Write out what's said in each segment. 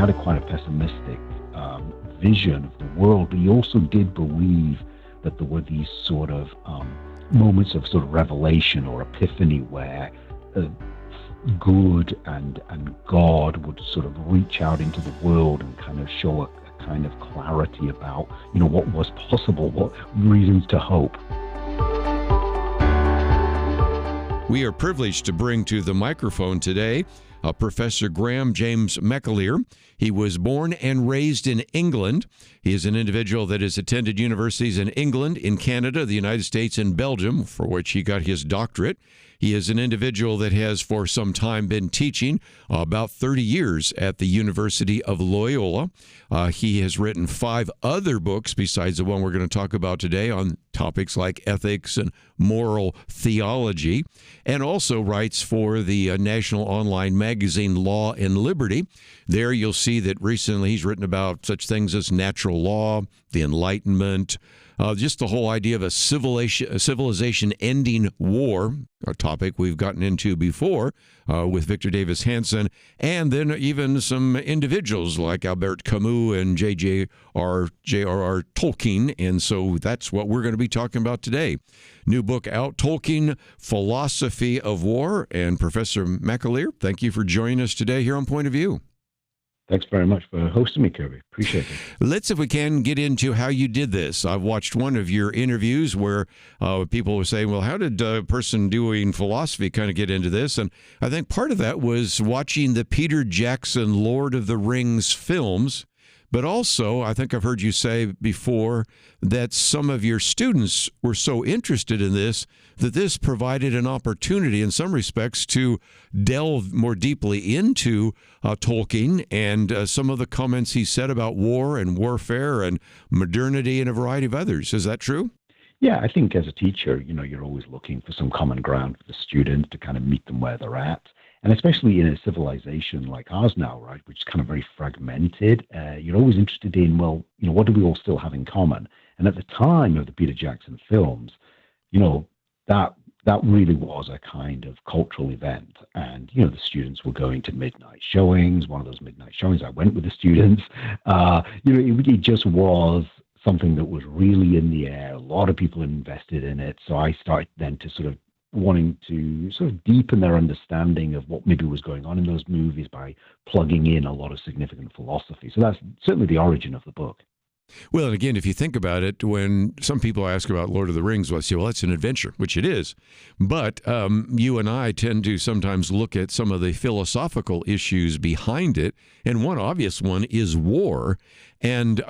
had a quite a pessimistic vision of the world, but he also did believe that there were these sort of moments of sort of revelation or epiphany where good and God would sort of reach out into the world and kind of show a kind of clarity about, what was possible, what reasons to hope. We are privileged to bring to the microphone today Professor Graham James McAleer. He was born and raised in England. He is an individual that has attended universities in England, in Canada, the United States, and Belgium, for which he got his doctorate. He is an individual that has for some time been teaching, about 30 years at the University of Loyola. He has written 5 other books besides the one we're going to talk about today on topics like ethics and moral theology, and also writes for the national online magazine Law and Liberty. There you'll see that recently he's written about such things as natural law, the Enlightenment, just the whole idea of a civilization ending war, a topic we've gotten into before with Victor Davis Hanson, and then even some individuals like Albert Camus and J.R.R. Tolkien, and so that's what we're going to be talking about today. New book out, Tolkien, Philosophy of War, and Professor McAleer, thank you for joining us today here on Point of View. Thanks very much for hosting me, Kerby. Appreciate it. Let's, if we can, get into how you did this. I've watched one of your interviews where people were saying, well, how did a person doing philosophy kind of get into this? And I think part of that was watching the Peter Jackson Lord of the Rings films. But also, I think I've heard you say before that some of your students were so interested in this that this provided an opportunity in some respects to delve more deeply into Tolkien and some of the comments he said about war and warfare and modernity and a variety of others. Is that true? Yeah, I think as a teacher, you're always looking for some common ground for the students to kind of meet them where they're at. And especially in a civilization like ours now, right, which is kind of very fragmented, you're always interested in, well, what do we all still have in common? And at the time of the Peter Jackson films, that really was a kind of cultural event. And, the students were going to midnight showings. One of those midnight showings, I went with the students. It just was something that was really in the air. A lot of people invested in it. So I started then to sort of wanting to sort of deepen their understanding of what maybe was going on in those movies by plugging in a lot of significant philosophy. So that's certainly the origin of the book. Well, and again, if you think about it, when some people ask about Lord of the Rings, well, I say, well, that's an adventure, which it is. But you and I tend to sometimes look at some of the philosophical issues behind it. And one obvious one is war. And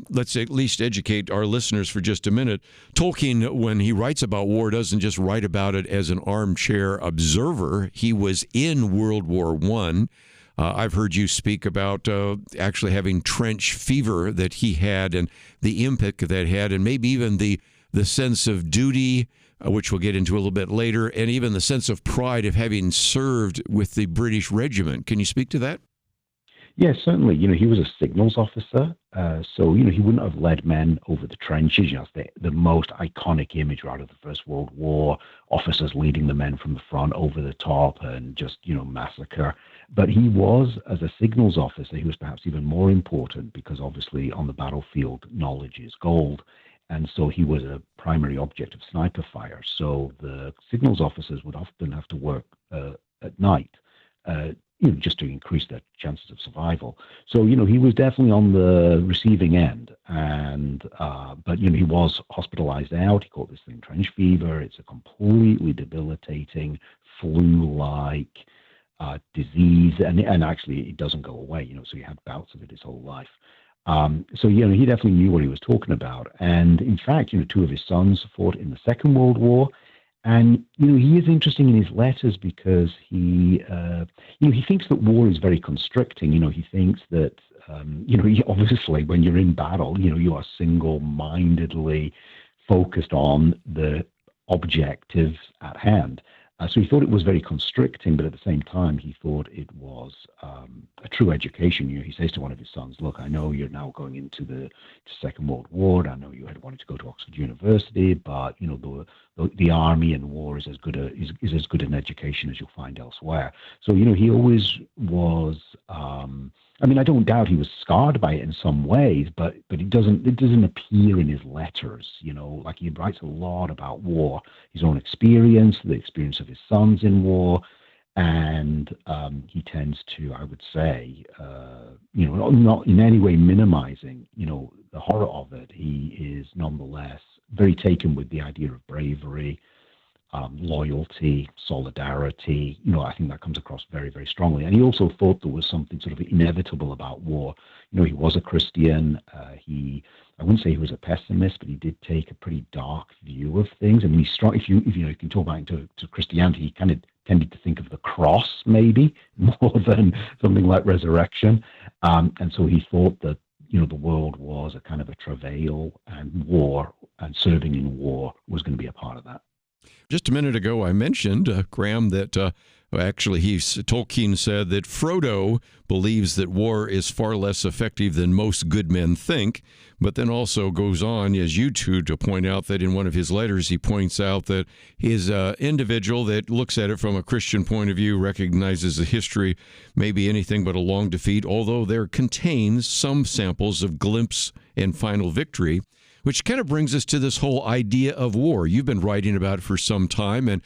let's at least educate our listeners for just a minute. Tolkien, when he writes about war, doesn't just write about it as an armchair observer. He was in World War I. I've heard you speak about actually having trench fever that he had and the impact that had, and maybe even the sense of duty, which we'll get into a little bit later, and even the sense of pride of having served with the British regiment. Can you speak to that? Yes, certainly. He was a signals officer, so, he wouldn't have led men over the trenches. It's the most iconic image out of the First World War, officers leading the men from the front over the top and just, massacre. But he was, as a signals officer, he was perhaps even more important because obviously on the battlefield, knowledge is gold. And so he was a primary object of sniper fire. So the signals officers would often have to work at night, just to increase their chances of survival. So, he was definitely on the receiving end. And, but, he was hospitalized out. He caught this thing trench fever. It's a completely debilitating flu-like disease. And actually, it doesn't go away, so he had bouts of it his whole life. So, he definitely knew what he was talking about. And in fact, 2 of his sons fought in the Second World War. And, he is interesting in his letters because he thinks that war is very constricting. He thinks that, obviously when you're in battle, you are single-mindedly focused on the objectives at hand. So he thought it was very constricting, but at the same time, he thought it was a true education. He says to one of his sons, look, I know you're now going into the Second World War. I know you had wanted to go to Oxford University, but, the army and war is as good is as good an education as you'll find elsewhere. So he always was. I mean, I don't doubt he was scarred by it in some ways, but it doesn't appear in his letters. Like he writes a lot about war, his own experience, the experience of his sons in war. And he tends to, I would say, not in any way minimizing, the horror of it. He is nonetheless very taken with the idea of bravery, loyalty, solidarity. I think that comes across very, very strongly. And he also thought there was something sort of inevitable about war. He was a Christian. I wouldn't say he was a pessimist, but he did take a pretty dark view of things. I mean, he's strong. If you can talk about to Christianity, he kind of tended to think of the cross maybe more than something like resurrection. And so he thought that, the world was a kind of a travail, and war and serving in war was going to be a part of that. Just a minute ago, I mentioned, Graham, that actually Tolkien said that Frodo believes that war is far less effective than most good men think, but then also goes on, as you two, to point out that in one of his letters, he points out that his individual that looks at it from a Christian point of view recognizes the history may be anything but a long defeat, although there contains some samples of glimpse and final victory. Which kind of brings us to this whole idea of war. You've been writing about it for some time, and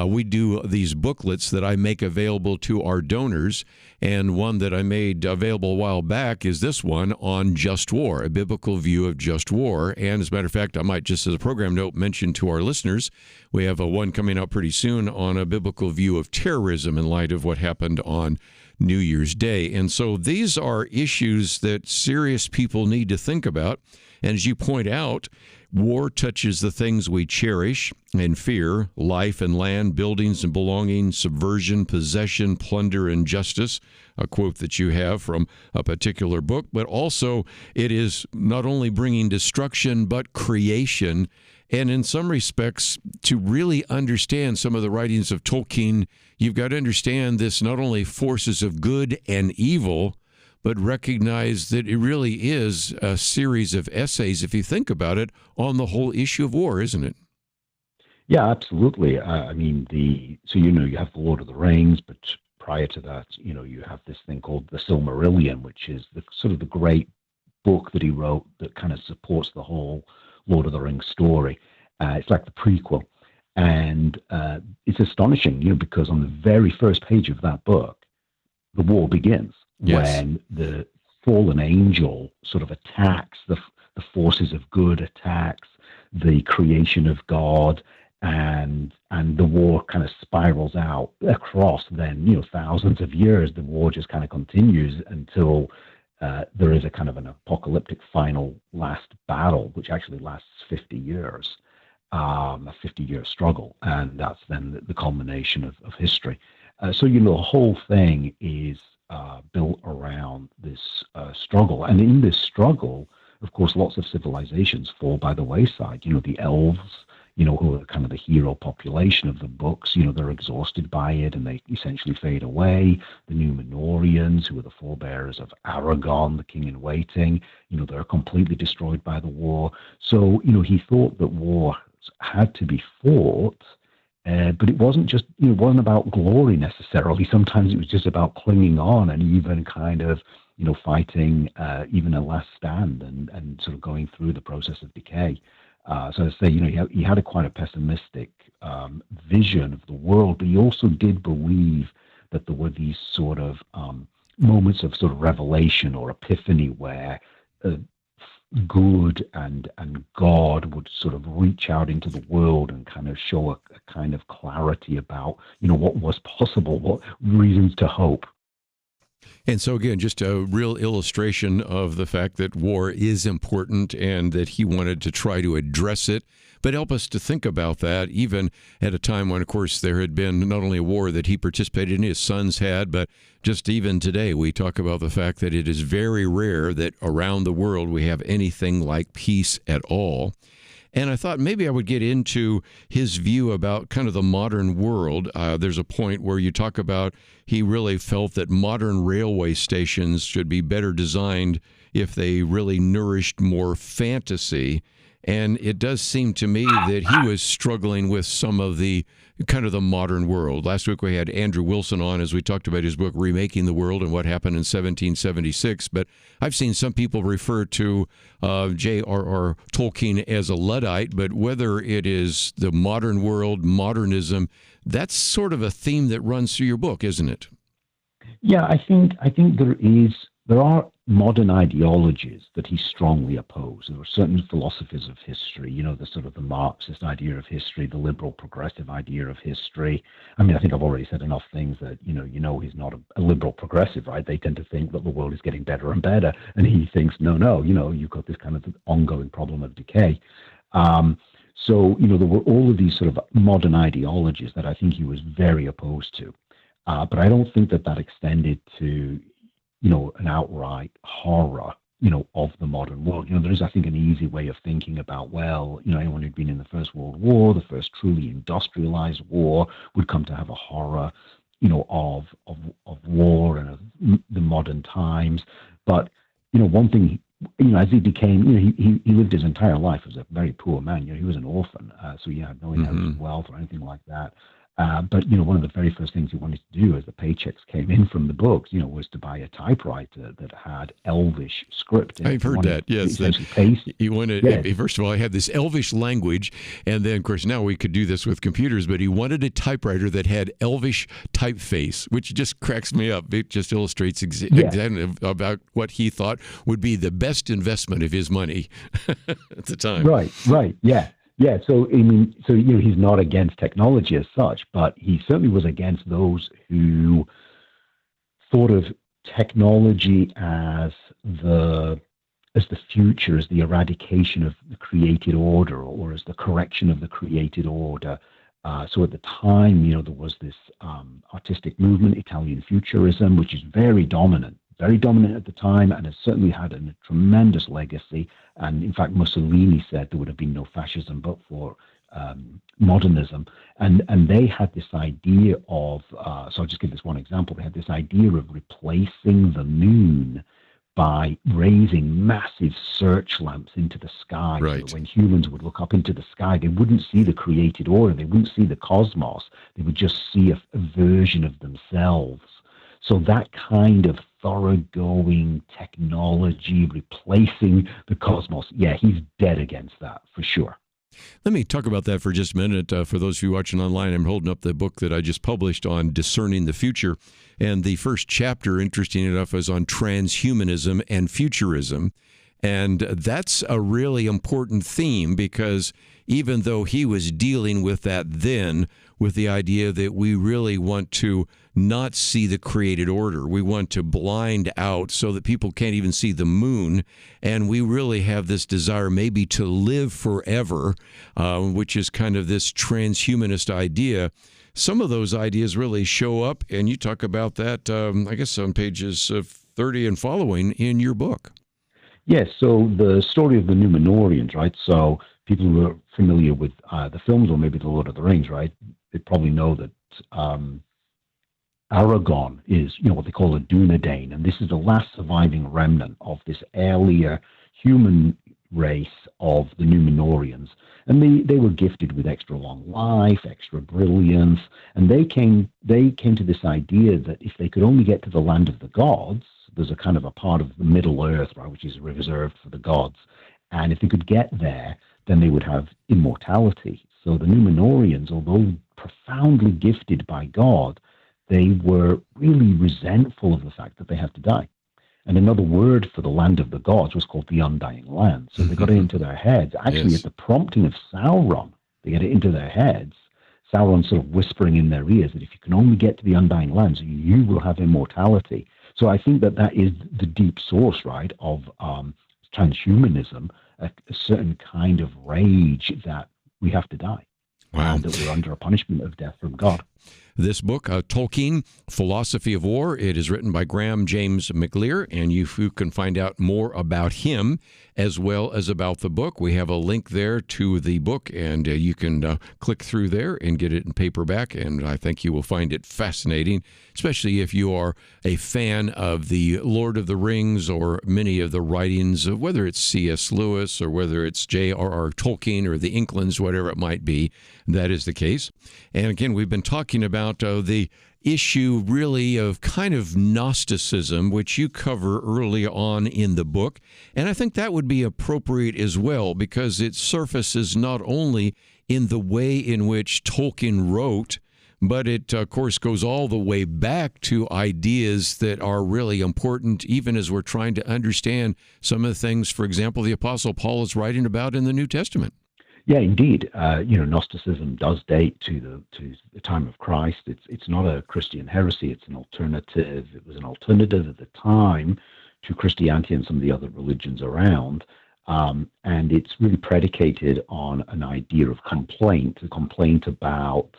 we do these booklets that I make available to our donors. And one that I made available a while back is this one on just war, a biblical view of just war. And as a matter of fact, I might just as a program note mention to our listeners, we have one coming out pretty soon on a biblical view of terrorism in light of what happened on New Year's Day. And so these are issues that serious people need to think about. And as you point out, war touches the things we cherish and fear: life and land, buildings and belongings, subversion, possession, plunder, and justice, a quote that you have from a particular book. But also it is not only bringing destruction, but creation. And in some respects, to really understand some of the writings of Tolkien, you've got to understand this not only forces of good and evil, but recognize that it really is a series of essays, if you think about it, on the whole issue of war, isn't it? Yeah, absolutely. I mean, you have the Lord of the Rings, but prior to that, you have this thing called the Silmarillion, which is the sort of the great book that he wrote that kind of supports the whole Lord of the Rings story. It's like the prequel. And it's astonishing, because on the very first page of that book, the war begins. Yes. When the fallen angel sort of attacks the forces of good, attacks the creation of God, and the war kind of spirals out across then thousands of years. The war just kind of continues until there is a kind of an apocalyptic final last battle, which actually lasts 50 years, a 50-year struggle, and that's then the culmination of history. So the whole thing is built around this struggle. And in this struggle, of course, lots of civilizations fall by the wayside. The elves, who are kind of the hero population of the books, they're exhausted by it and they essentially fade away. The Númenóreans, who are the forebears of Aragon, the king in waiting, they're completely destroyed by the war. So, he thought that war had to be fought. But it wasn't it wasn't about glory necessarily. Sometimes it was just about clinging on and even kind of, fighting even a last stand and sort of going through the process of decay. So I say, he had quite a pessimistic vision of the world, but he also did believe that there were these sort of moments of sort of revelation or epiphany where good and God would sort of reach out into the world and kind of show a kind of clarity about, what was possible, what reasons to hope. And so again, just a real illustration of the fact that war is important and that he wanted to try to address it, but help us to think about that even at a time when, of course, there had been not only a war that he participated in, his sons had, but just even today we talk about the fact that it is very rare that around the world we have anything like peace at all. And I thought maybe I would get into his view about kind of the modern world. There's a point where you talk about he really felt that modern railway stations should be better designed if they really nourished more fantasy. And it does seem to me that he was struggling with some of the kind of the modern world. Last week we had Andrew Wilson on as we talked about his book, Remaking the World and what happened in 1776. But I've seen some people refer to J.R.R. Tolkien as a Luddite, but whether it is the modern world, modernism, that's sort of a theme that runs through your book, isn't it? Yeah, I think there are modern ideologies that he strongly opposed. There were certain philosophies of history, the sort of the Marxist idea of history, the liberal progressive idea of history. I mean, I think I've already said enough things that, he's not a liberal progressive, right? They tend to think that the world is getting better and better. And he thinks, no, you've got this kind of ongoing problem of decay. So, there were all of these sort of modern ideologies that I think he was very opposed to. But I don't think that extended to, an outright horror, of the modern world. There is, I think, an easy way of thinking about, anyone who'd been in the First World War, the first truly industrialized war, would come to have a horror, of war and of the modern times. But, one thing, as he became, he lived his entire life as a very poor man. He was an orphan, so he had no inherited wealth or anything like that. But, one of the very first things he wanted to do as the paychecks came in from the books, was to buy a typewriter that had Elvish script. I've heard that, yes. He wanted, first of all, I had this Elvish language, and then, of course, now we could do this with computers, but he wanted a typewriter that had Elvish typeface, which just cracks me up. It just illustrates exactly about what he thought would be the best investment of his money at the time. Right, yeah. Yeah, so he's not against technology as such, but he certainly was against those who thought of technology as the future, as the eradication of the created order, or as the correction of the created order. So at the time, there was this artistic movement, Italian Futurism, which is very dominant at the time, and has certainly had a tremendous legacy. And in fact, Mussolini said there would have been no fascism but for modernism. And they had this idea of, so I'll just give this one example. They had this idea of replacing the moon by raising massive search lamps into the sky. Right. So that when humans would look up into the sky, they wouldn't see the created order. They wouldn't see the cosmos. They would just see a version of themselves. So that kind of thoroughgoing technology replacing the cosmos, he's dead against that for sure. Let me talk about that for just a minute. For those of you watching online, I'm holding up the book that I just published on discerning the future. And the first chapter, interesting enough, is on transhumanism and futurism. And that's a really important theme because even though he was dealing with that then, with the idea that we really want to not see the created order. We want to blind out so that people can't even see the moon. And we really have this desire maybe to live forever, which is kind of this transhumanist idea. Some of those ideas really show up, and you talk about that, I guess, on pages 30 and following in your book. Yes, so the story of the Númenóreans, right? So people who are familiar with the films or maybe The Lord of the Rings, right? They probably know that Aragorn is, what they call a Dunedain, and this is the last surviving remnant of this earlier human race of the Númenóreans. And they were gifted with extra long life, extra brilliance, and they came to this idea that if they could only get to the land of the gods, there's a kind of a part of the Middle Earth, right, which is reserved for the gods, and if they could get there, then they would have immortality. So the Númenóreans, although profoundly gifted by God, they were really resentful of the fact that they had to die. And another word for the land of the gods was called the Undying Land. So they got it into their heads. Actually, at the prompting of Sauron, they get it into their heads. Sauron sort of whispering in their ears that if you can only get to the Undying Lands, you will have immortality. So I think that is the deep source, right, of transhumanism, a certain kind of rage that we have to die. Wow. That we're under a punishment of death from God. This book, Tolkien, Philosophy of War, it is written by Graham James McAleer, and you can find out more about him as well as about the book. We have a link there to the book, and you can click through there and get it in paperback, and I think you will find it fascinating, especially if you are a fan of the Lord of the Rings or many of the writings of whether it's C.S. Lewis or whether it's J.R.R. Tolkien or the Inklings, whatever it might be. That is the case. And again, we've been talking about the issue really of kind of Gnosticism, which you cover early on in the book. And I think that would be appropriate as well, because it surfaces not only in the way in which Tolkien wrote, but it, of course, goes all the way back to ideas that are really important, even as we're trying to understand some of the things, for example, the Apostle Paul is writing about in the New Testament. Yeah, indeed. Gnosticism does date to the time of Christ. It's not a Christian heresy. It's an alternative. It was an alternative at the time to Christianity and some of the other religions around. And it's really predicated on an idea of complaint, a complaint about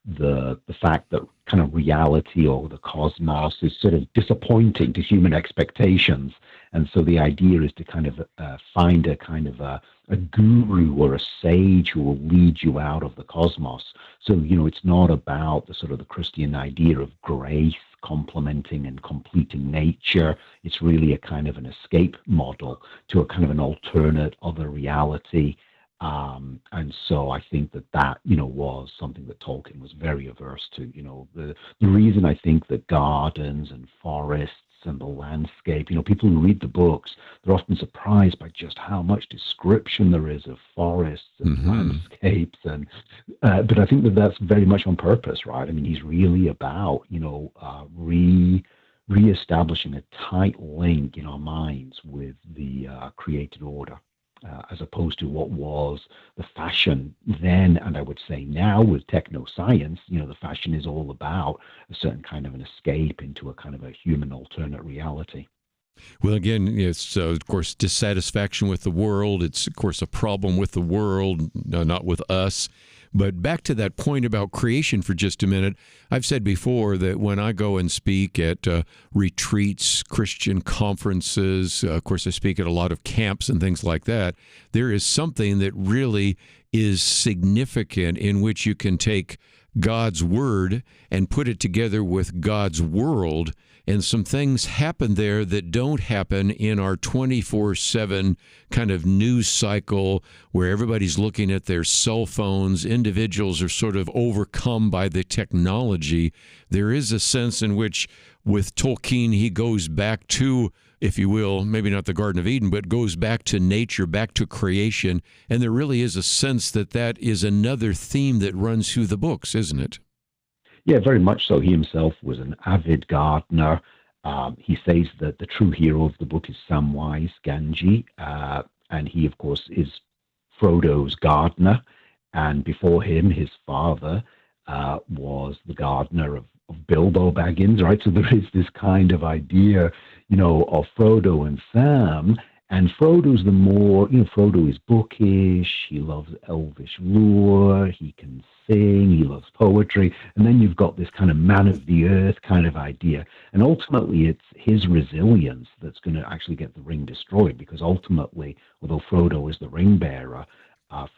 the fact that kind of reality or the cosmos is sort of disappointing to human expectations. And so the idea is to kind of find a kind of a guru or a sage who will lead you out of the cosmos. So, it's not about the sort of the Christian idea of grace complementing and completing nature. It's really a kind of an escape model to a kind of an alternate other reality. And so I think that was something that Tolkien was very averse to. The reason I think that gardens and forests and the landscape, people who read the books, they're often surprised by just how much description there is of forests and landscapes. And but I think that that's very much on purpose, right? I mean, he's really about, reestablishing a tight link in our minds with the created order. As opposed to what was the fashion then, and I would say now with techno-science, the fashion is all about a certain kind of an escape into a kind of a human alternate reality. Well, again, it's, of course, dissatisfaction with the world. It's, of course, a problem with the world, not with us. But back to that point about creation for just a minute. I've said before that when I go and speak at retreats, Christian conferences, of course, I speak at a lot of camps and things like that, there is something that really is significant in which you can take God's word and put it together with God's world. And some things happen there that don't happen in our 24/7 kind of news cycle where everybody's looking at their cell phones. Individuals are sort of overcome by the technology. There is a sense in which with Tolkien, he goes back to, if you will, maybe not the Garden of Eden, but goes back to nature, back to creation. And there really is a sense that that is another theme that runs through the books, isn't it? Yeah, very much so. He himself was an avid gardener. He says that the true hero of the book is Samwise Gamgee, and he, of course, is Frodo's gardener. And before him, his father was the gardener of Bilbo Baggins, right? So there is this kind of idea, of Frodo and Sam. And Frodo's the more, Frodo is bookish, he loves elvish lore, he can sing, he loves poetry, and then you've got this kind of man of the earth kind of idea. And ultimately it's his resilience that's going to actually get the ring destroyed, because ultimately, although Frodo is the ring bearer,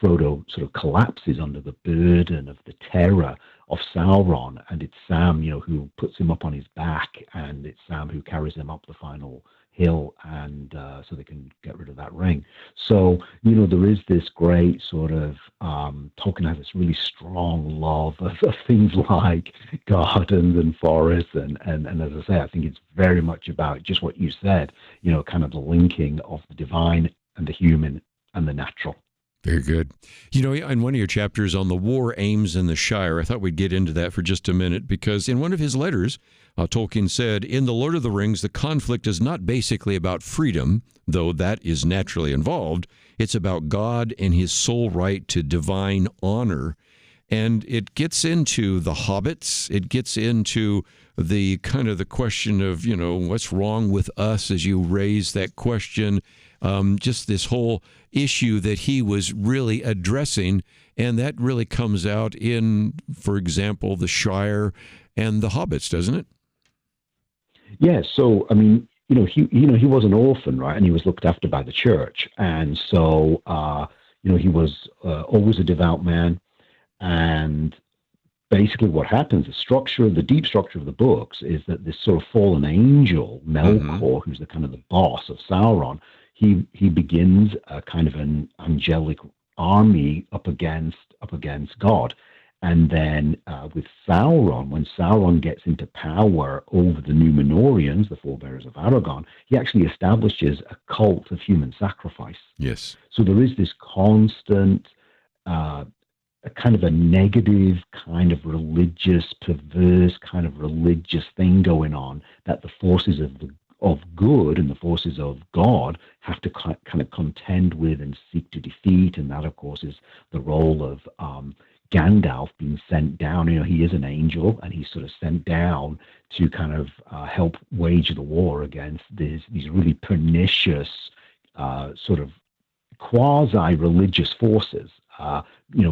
Frodo sort of collapses under the burden of the terror of Sauron, and it's Sam, who puts him up on his back, and it's Sam who carries him up the final hill, and so they can get rid of that ring. So, there is this great sort of, Tolkien has this really strong love of things like gardens and forests, and as I say, I think it's very much about just what you said, kind of the linking of the divine and the human and the natural. Very good. In one of your chapters on the war aims in the Shire, I thought we'd get into that for just a minute, because in one of his letters, Tolkien said, in The Lord of the Rings, the conflict is not basically about freedom, though that is naturally involved. It's about God and his sole right to divine honor. And it gets into the hobbits. It gets into the kind of the question of, what's wrong with us as you raise that question. Just this whole issue that he was really addressing. And that really comes out in, for example, The Shire and The Hobbits, doesn't it? Yeah, so I mean, he was an orphan, right, and he was looked after by the church, and so he was always a devout man, and basically what happens, the deep structure of the books is that this sort of fallen angel, Melkor, who's the kind of the boss of Sauron, he begins a kind of an angelic army up against God. And then with Sauron, when Sauron gets into power over the Númenóreans, the forebears of Aragorn, he actually establishes a cult of human sacrifice. Yes. So there is this constant, a kind of a negative, kind of religious, perverse kind of religious thing going on that the forces of good and the forces of God have to kind of contend with and seek to defeat. And that, of course, is the role of Gandalf being sent down. He is an angel, and he's sort of sent down to kind of help wage the war against these really pernicious sort of quasi-religious forces.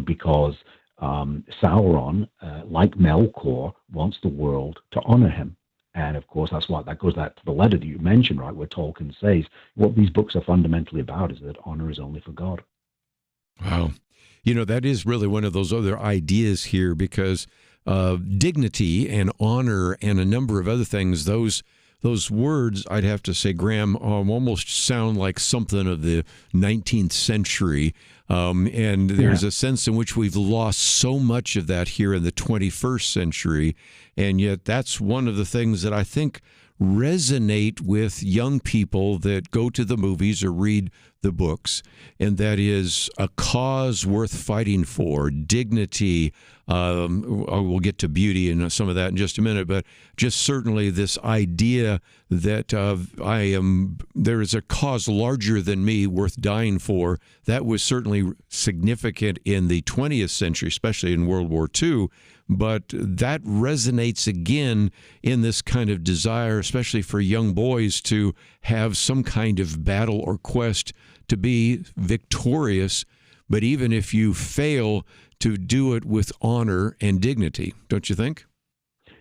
Because Sauron, like Melkor, wants the world to honor him. And of course, that goes back to the letter that you mentioned, right, where Tolkien says what these books are fundamentally about is that honor is only for God. Wow. That is really one of those other ideas here, because dignity and honor and a number of other things, those words, I'd have to say, Graham, almost sound like something of the 19th century. And there's a sense in which we've lost so much of that here in the 21st century. And yet that's one of the things that I think resonate with young people that go to the movies or read the books, and that is a cause worth fighting for, dignity. We'll get to beauty and some of that in just a minute, but just certainly this idea that there is a cause larger than me worth dying for. That was certainly significant in the 20th century, especially in World War II. But that resonates again in this kind of desire, especially for young boys, to have some kind of battle or quest to be victorious. But even if you fail, to do it with honor and dignity, don't you think?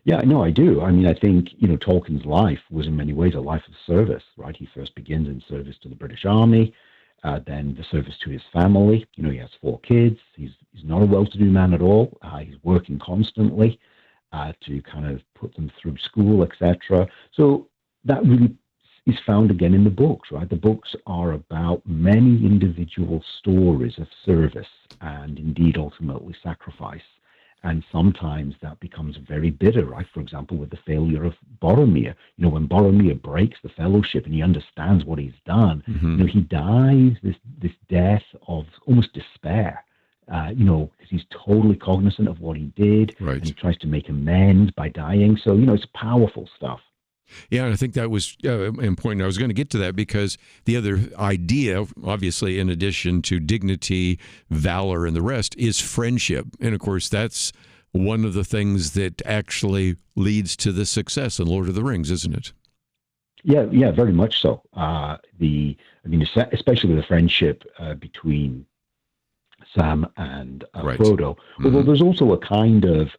Yeah, no, I do. I mean, I think, Tolkien's life was in many ways a life of service, right? He first begins in service to the British Army, then the service to his family. He has 4 kids. He's not a well-to-do man at all. He's working constantly to kind of put them through school, etc. So that really is found again in the books, right? The books are about many individual stories of service and indeed ultimately sacrifice. And sometimes that becomes very bitter, right? For example, with the failure of Boromir. When Boromir breaks the fellowship and he understands what he's done, he dies this death of almost despair, because he's totally cognizant of what he did, right, and he tries to make amends by dying. So, it's powerful stuff. Yeah, and I think that was important. I was going to get to that because the other idea, obviously, in addition to dignity, valor, and the rest, is friendship. And, of course, that's one of the things that actually leads to the success in Lord of the Rings, isn't it? Yeah, very much so. Especially the friendship between Sam and right. Frodo. Although there's also a kind of,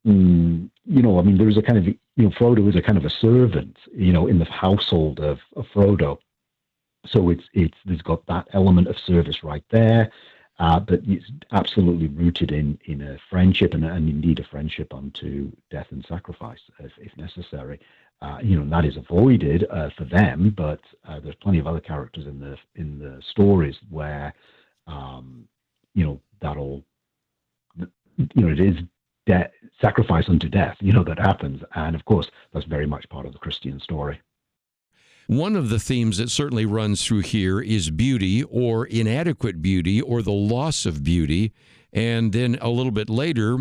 there's a kind of, Frodo is a kind of a servant, in the household of Frodo. So there's got that element of service right there, but it's absolutely rooted in a friendship and indeed a friendship unto death and sacrifice, if necessary. And that is avoided for them, but there's plenty of other characters in the stories where, it is sacrifice unto death, that happens. And of course, that's very much part of the Christian story. One of the themes that certainly runs through here is beauty or inadequate beauty or the loss of beauty. And then a little bit later,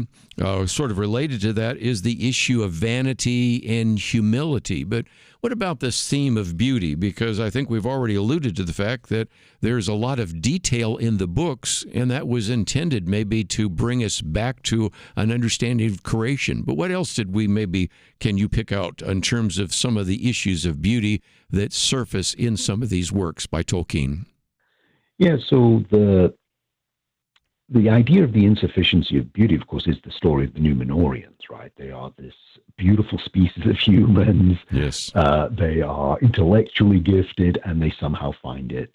sort of related to that, is the issue of vanity and humility. But what about this theme of beauty? Because I think we've already alluded to the fact that there's a lot of detail in the books, and that was intended maybe to bring us back to an understanding of creation. But what else can you pick out in terms of some of the issues of beauty that surface in some of these works by Tolkien? Yeah, so the idea of the insufficiency of beauty, of course, is the story of the Numenorians, right? They are this beautiful species of humans. Yes. They are intellectually gifted, and they somehow find it,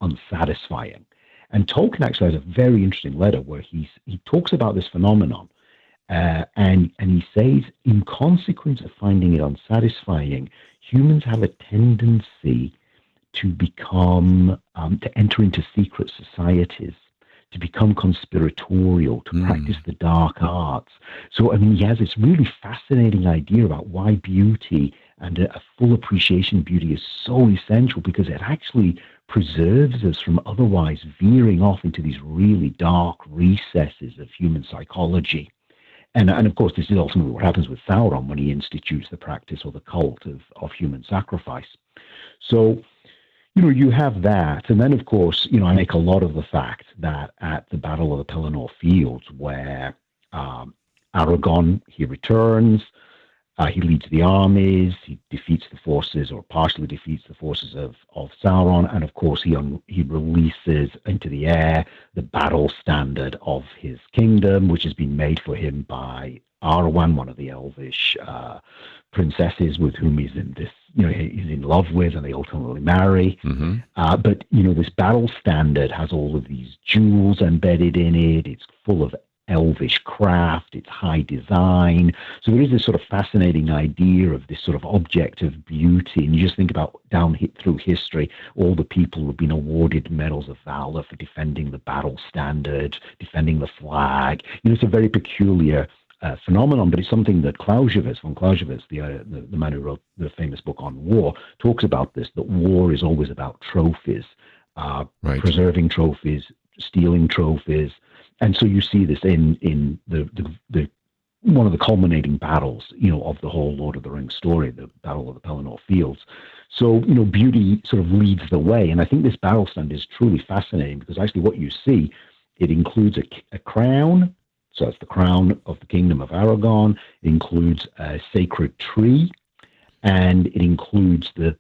unsatisfying. And Tolkien actually has a very interesting letter where he talks about this phenomenon, and he says, in consequence of finding it unsatisfying, humans have a tendency to become, to enter into secret societies, to become conspiratorial, to practice the dark arts. So, he has this really fascinating idea about why beauty and a full appreciation of beauty is so essential, because it actually preserves us from otherwise veering off into these really dark recesses of human psychology. And of course, this is ultimately what happens with Sauron when he institutes the practice or the cult of human sacrifice. So, you have that. And then, of course, I make a lot of the fact that at the Battle of the Pelennor Fields, where Aragorn, he returns, he leads the armies, he defeats the forces, or partially defeats the forces of Sauron, and of course he releases into the air the battle standard of his kingdom, which has been made for him by Arwen, one of the elvish princesses with whom he's in this, he's in love with, and they ultimately marry. But this battle standard has all of these jewels embedded in it. It's full of elvish craft, it's high design. So there is this sort of fascinating idea of this sort of object of beauty. And you just think about through history, all the people who have been awarded medals of valor for defending the battle standard, defending the flag. It's a very peculiar phenomenon, but it's something that von Clausewitz, the man who wrote the famous book on war, talks about this, that war is always about trophies, preserving trophies, stealing trophies. And so you see this in the one of the culminating battles, of the whole Lord of the Rings story, the Battle of the Pelennor Fields. So, beauty sort of leads the way. And I think this battle stand is truly fascinating, because actually what you see, it includes a crown. So it's the crown of the kingdom of Aragorn. It includes a sacred tree, and it includes the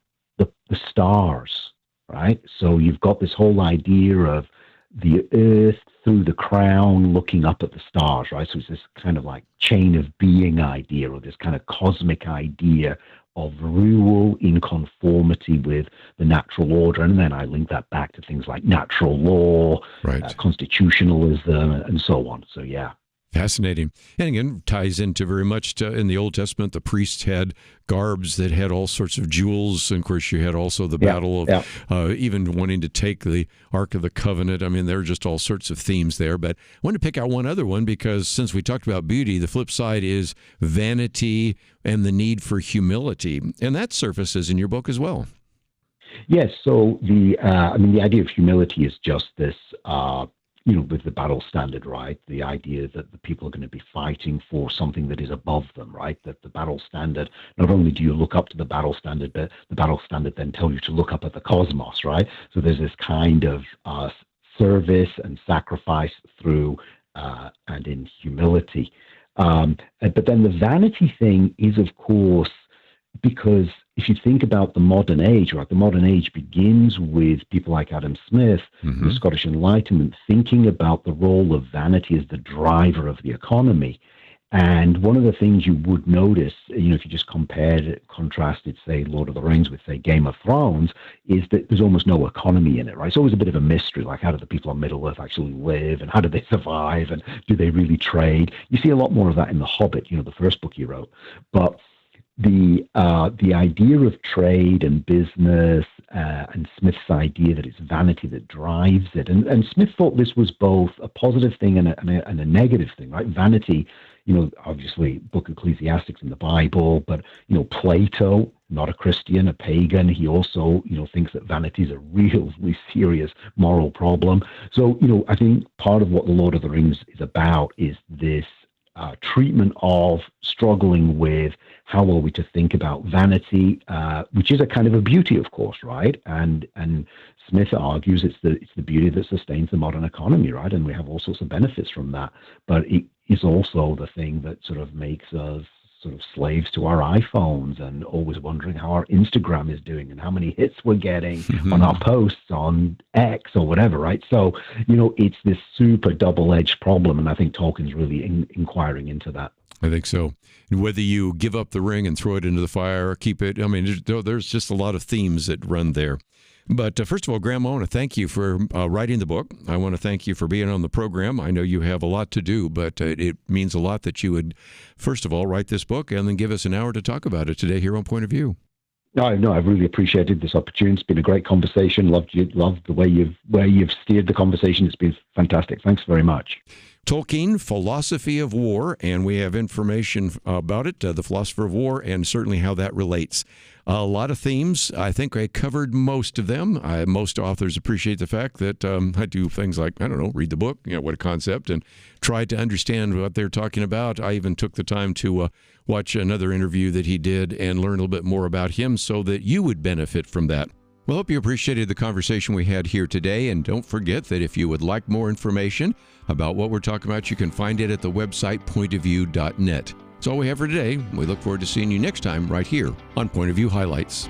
stars, right? So you've got this whole idea of the earth through the crown looking up at the stars, right? So it's this kind of like chain of being idea, or this kind of cosmic idea of rule in conformity with the natural order. And then I link that back to things like natural law, constitutionalism, and so on. So, yeah. Fascinating. And again, ties into very much in the Old Testament, the priests had garbs that had all sorts of jewels. And of course, you had also the battle of even wanting to take the Ark of the Covenant. There are just all sorts of themes there. But I want to pick out one other one, because since we talked about beauty, the flip side is vanity and the need for humility. And that surfaces in your book as well. Yes. So the idea of humility is just this, with the battle standard, right? The idea that the people are going to be fighting for something that is above them, right? That the battle standard, not only do you look up to the battle standard, but the battle standard then tells you to look up at the cosmos, right? So there's this kind of service and sacrifice through and in humility. But then the vanity thing is, of course, because if you think about the modern age, right, the modern age begins with people like Adam Smith, the Scottish Enlightenment, thinking about the role of vanity as the driver of the economy. And one of the things you would notice, if you just contrasted, say, Lord of the Rings with, say, Game of Thrones, is that there's almost no economy in it, right? It's always a bit of a mystery, like how do the people on Middle-earth actually live, and how do they survive, and do they really trade? You see a lot more of that in The Hobbit, the first book he wrote. But the idea of trade and business and Smith's idea that it's vanity that drives it. And Smith thought this was both a positive thing and a negative thing, right? Vanity, obviously book Ecclesiastes in the Bible, but, Plato, not a Christian, a pagan, he also, thinks that vanity is a really serious moral problem. So, I think part of what The Lord of the Rings is about is this treatment of struggling with how are we to think about vanity, which is a kind of a beauty, of course, right? And Smith argues it's the beauty that sustains the modern economy, right? And we have all sorts of benefits from that. But it is also the thing that sort of makes us sort of slaves to our iPhones and always wondering how our Instagram is doing and how many hits we're getting on our posts on X or whatever, right? So, it's this super double-edged problem, and I think Tolkien's really inquiring into that. I think so. Whether you give up the ring and throw it into the fire or keep it, there's just a lot of themes that run there. But first of all, Graham, I want to thank you for writing the book. I want to thank you for being on the program. I know you have a lot to do, but it means a lot that you would, first of all, write this book and then give us an hour to talk about it today here on Point of View. No, I've really appreciated this opportunity. It's been a great conversation. Loved the way you've steered the conversation. It's been fantastic. Thanks very much. Tolkien, Philosophy of War, and we have information about it, the Philosopher of War, and certainly how that relates. A lot of themes. I think I covered most of them. Most authors appreciate the fact that I do things like, read the book, what a concept, and try to understand what they're talking about. I even took the time to watch another interview that he did and learn a little bit more about him so that you would benefit from that. Well, I hope you appreciated the conversation we had here today, and don't forget that if you would like more information about what we're talking about, you can find it at the website pointofview.net. That's all we have for today. We look forward to seeing you next time right here on Point of View Highlights.